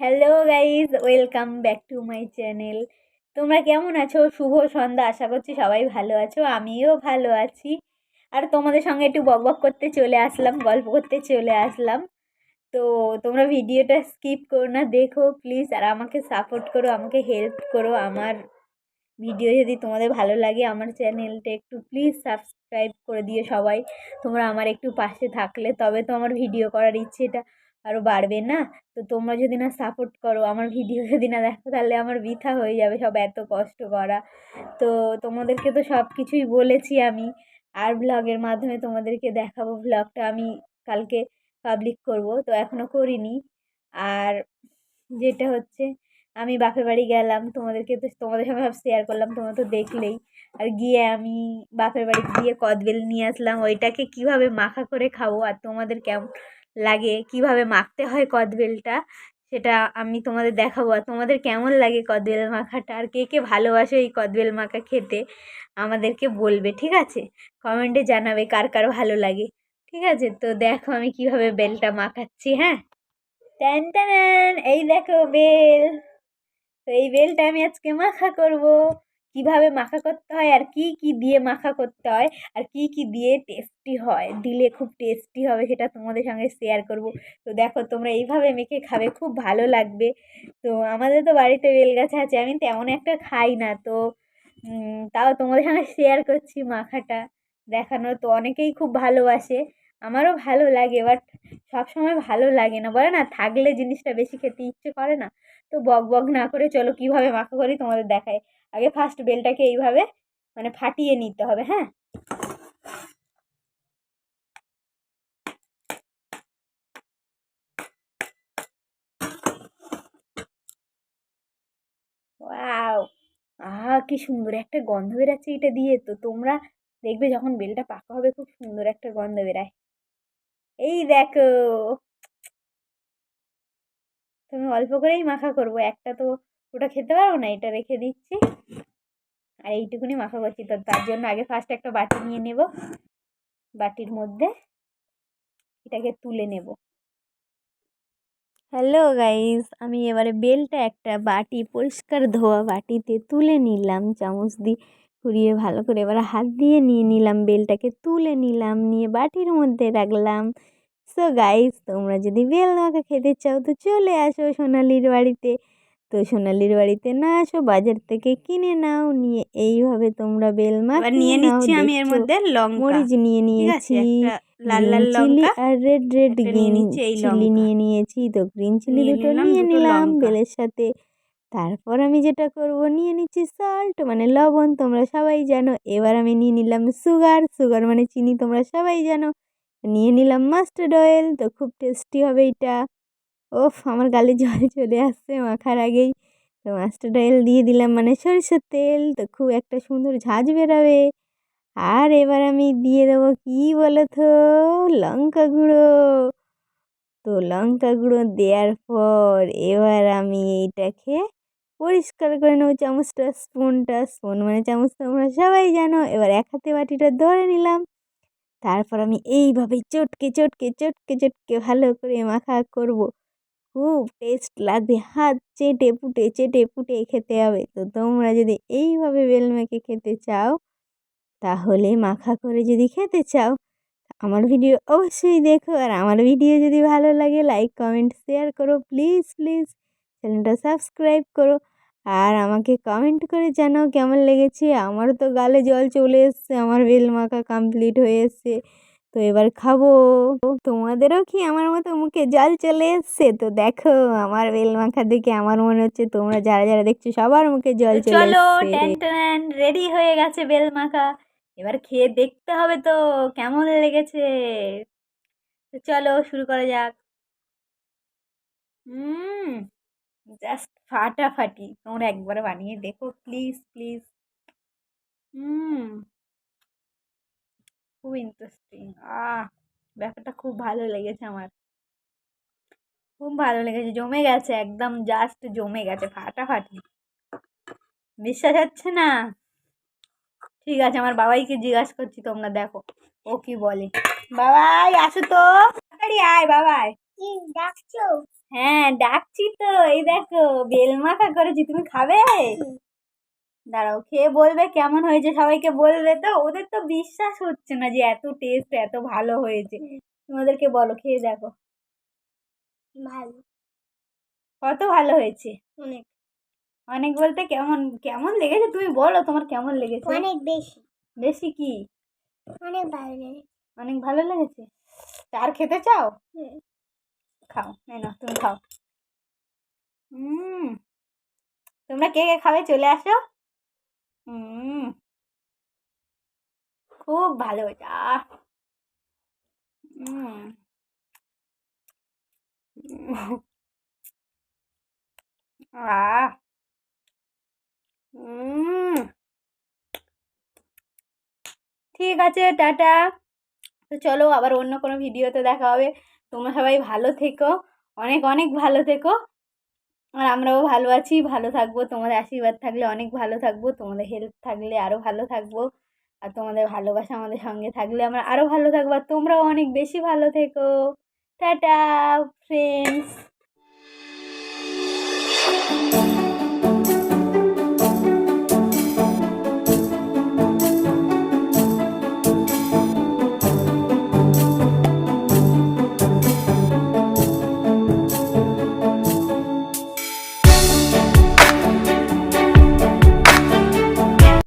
Hello guys, welcome back to my channel. তোমরা কেমন আছো? শুভ সন্ধ্যা। আশা করছি সবাই ভালো আছো, আমিও ভালো আছি। আর তোমাদের সঙ্গে একটু বকবক করতে চলে আসলাম, গল্প করতে চলে আসলাম। তো তোমরা ভিডিওটা স্কিপ করো না, দেখো প্লিজ। আর আমাকে সাপোর্ট করো, আমাকে হেল্প করো। আমার ভিডিও যদি তোমাদের ভালো লাগে, আমার চ্যানেলটা একটু প্লিজ সাবস্ক্রাইব করে দিও সবাই। তোমরা আমার একটু পাশে থাকলে তবে তো আমার ভিডিও করার ইচ্ছেটা আরও বাড়বে না? তো তোমরা যদি না সাপোর্ট করো, আমার ভিডিও যদি না দেখো, তাহলে আমার বৃথা হয়ে যাবে সব এত কষ্ট করা। তো তোমাদেরকে তো সব কিছুই বলেছি আমি, আর ব্লগের মাধ্যমে তোমাদেরকে দেখাবো। ব্লগটা আমি কালকে পাবলিক করব, তো এখনও করিনি। আর যেটা হচ্ছে, আমি বাপের বাড়ি গেলাম, তোমাদেরকে তো তোমাদের সঙ্গে সব শেয়ার করলাম, তোমরা তো দেখলেই। আর গিয়ে আমি বাপের বাড়ি গিয়ে কদবেল নিয়ে আসলাম। ওইটাকে কিভাবে মাখা করে খাবো আর তোমাদের কেমন লাগে, কিভাবে মাখতে হয় কদবেলটা, সেটা আমি তোমাদের দেখাবো। আর তোমাদের কেমন লাগে কদবেল মাখাটা, আর কে কে ভালোবাসো এই কদবেল মাখা খেতে, আমাদেরকে বলবে, ঠিক আছে? কমেন্টে জানাবে কার কার ভালো লাগে, ঠিক আছে? তো দেখো আমি কিভাবে বেলটা মাখাচ্ছি। হ্যাঁ, ট্যান ট্যান, এই দেখো বেল। তো এই বেলটা আমি আজকে মাখা করব। কিভাবে মাখা করতে হয় আর কি কি দিয়ে মাখা করতে হয় আর কি কি দিয়ে টেস্টি হয়, দিলে খুব টেস্টি হবে, সেটা তোমাদের সঙ্গে শেয়ার করব। তো দেখো, তোমরা এইভাবে মেখে খাবে, খুব ভালো লাগবে। তো আমাদের তো বাড়িতে বেল গাছ আছে, আমি তেমন একটা খাই না, তো তাও তোমাদের সঙ্গে শেয়ার করছি মাখাটা দেখানো। তো অনেকেই খুব ভালোবাসে, আমারও ভালো লাগে, বাট সবসময় ভালো লাগে না, বলে না, থাকলে জিনিসটা বেশি খেতে ইচ্ছে করে না। তো বক বক না করে চলো কিভাবে মাখা করি তোমাদের দেখাই। আগে ফার্স্ট বেলটাকে এইভাবে মানে ফাটিয়ে নিতে হবে। হ্যাঁ, ওয়াও, কি সুন্দর একটা গন্ধ বেরাচ্ছে এটা দিয়ে। তো তোমরা দেখবে যখন বেলটা পাকা হবে, খুব সুন্দর একটা গন্ধ বেরায়। এই দেখো, তুমি অল্প করেই মাখা করব, একটা তো ওটা খেতে পারবো না, এটা রেখে দিচ্ছি। আর এইটুকুনি মাখা করছি, তো তার জন্য আগে ফার্স্ট একটা বাটি নিয়ে নেব, বাটির মধ্যে এটাকে তুলে নেব। হ্যালো গাইস, আমি এবারে বেলটা একটা বাটি, পরিষ্কার ধোয়া বাটিতে তুলে নিলাম, চামচ দিয়ে ঘুরিয়ে ভালো করে। এবার হাত দিয়ে নিয়ে নিলাম, বেলটাকে তুলে নিলাম, নিয়ে বাটির মধ্যে রাখলাম। সো গাইস, তোমরা যদি বেল মাখা খেতে চাও তো চলে আসো সোনালির বাড়িতে। তো সোনালির বাড়িতে না আসো, বাজার থেকে কিনে নাও, নিয়ে এইভাবে তোমরা বেল মাখিয়ে নাও। আমি এর মধ্যে মরিচ নিয়ে নিয়েছি, গ্রিন চিলি আর রেড গ্রিন চিলি নিয়ে নিয়েছি। তো গ্রিন চিলি দুটো নিয়ে নিলাম বেলের সাথে। তারপর আমি যেটা করব, নিয়ে নিচ্ছি সল্ট মানে লবণ, তোমরা সবাই জানো। এবার আমি নিয়ে নিলাম সুগার, সুগার মানে চিনি, তোমরা সবাই জানো। নিয়ে নিলাম মাস্টার্ড অয়েল, তো খুব টেস্টি হবে এটা। ওফ, আমার গালে জল চলে আসছে মাখার আগেই। তো মাস্টার্ড অয়েল দিয়ে দিলাম মানে সরিষার তেল, তো খুব একটা সুন্দর ঝাঁঝ বেরাবে। আর এবার আমি দিয়ে দেবো কি বলো তো, লঙ্কা গুঁড়ো। তো লঙ্কা গুঁড়ো দেওয়ার পর এবার আমি এইটাকে পরিষ্কার করে নেবো চামচটা, স্পুন মানে চামচ, তোমরা সবাই জানো। এবার এক হাতে বাটিটা ধরে নিলাম। তারপর আমি এইভাবে চটকে চটকে চটকে চটকে ভালো করে মাখা করব। খুব টেস্ট লাগবে, হাত চেটে পুটে খেতে হবে। তো তোমরা যদি এইভাবে বেল মেখে খেতে চাও, তাহলে মাখা করে যদি খেতে চাও, আমার ভিডিও অবশ্যই দেখো। আর আমার ভিডিও যদি ভালো লাগে, লাইক কমেন্ট শেয়ার করো, প্লিজ প্লিজ চ্যানেলটা সাবস্ক্রাইব করো। আর আমাকে কমেন্ট করে জানাও কেমন লেগেছে। আমারও তো গালে জল চলে এসছে, আমার বেল মাখা কমপ্লিট হয়ে এসছে। তো এবার খাবো। তোমাদেরও কি আমার মতো মুখে জল চলে এসছে? তো দেখো, আমার বেল মাখা দেখে আমার মনে হচ্ছে তোমরা যারা যারা দেখছো সবার মুখে জল চলে এসছে। চলো, ট্যান ট্যান, রেডি হয়ে গেছে বেল মাখা। এবার খেয়ে দেখতে হবে তো কেমন লেগেছে। তো চলো শুরু করা যাক। হুম, জাস্ট ফাটাফাটি। তোমরা একবার বানিয়ে দেখো প্লিজ প্লিজ। হুম, খুব ইন্টারেস্টিং। ব্যাপারটা খুব ভালো লেগেছে আমার, খুব ভালো লেগেছে, জমে গেছে একদম, জাস্ট জমে গেছে ফাটাফাটি। বিশ্বাস হচ্ছে না? ঠিক আছে, আমার বাবাইকে জিজ্ঞাসা করছি, তোমরা দেখো ও কি বলে। বাবাই আসো তো, তাড়াতাড়ি আয় বাবাই। ডাকছো? হ্যাঁ ডাকছি তো, এই দেখো বেল মাখা করেছি, তুমি খাবে? দাঁড়াও খেয়ে বলবে কেমন হয়েছে, সবাইকে বলবে তো, ওদের তো বিশ্বাস হচ্ছে না যে এত টেস্ট এত ভালো হয়েছে। তোমাদেরকে বলো, খেয়ে দেখো। ভালো। কত ভালো হয়েছে? অনেক। অনেক বলতে কেমন কেমন লেগেছে তুমি বলো, তোমার কেমন লেগেছে? অনেক বেশি। বেশি কি? অনেক ভালো লেগেছে। অনেক ভালো লেগেছে। আর খেতে চাও? খাও, এই নাও তুমি খাও। তোমরা কে কে খাবে চলে আসো। হুম, খুব ভালো হয়েছে। হুম। আহ হুম। ঠিক আছে, টাটা। তো চলো আবার অন্য কোনো ভিডিওতে দেখা হবে। তোমরা সবাই ভালো থেকো, অনেক অনেক ভালো থেকো। আর আমরাও ভালো আছি, ভালো থাকবো, তোমাদের আশীর্বাদ থাকলে অনেক ভালো থাকবো, তোমাদের হেল্প থাকলে আরও ভালো থাকবো। আর তোমাদের ভালোবাসা আমাদের সঙ্গে থাকলে আমরা আরও ভালো থাকবো, আর তোমরাও অনেক বেশি ভালো থেকো। Tata friends.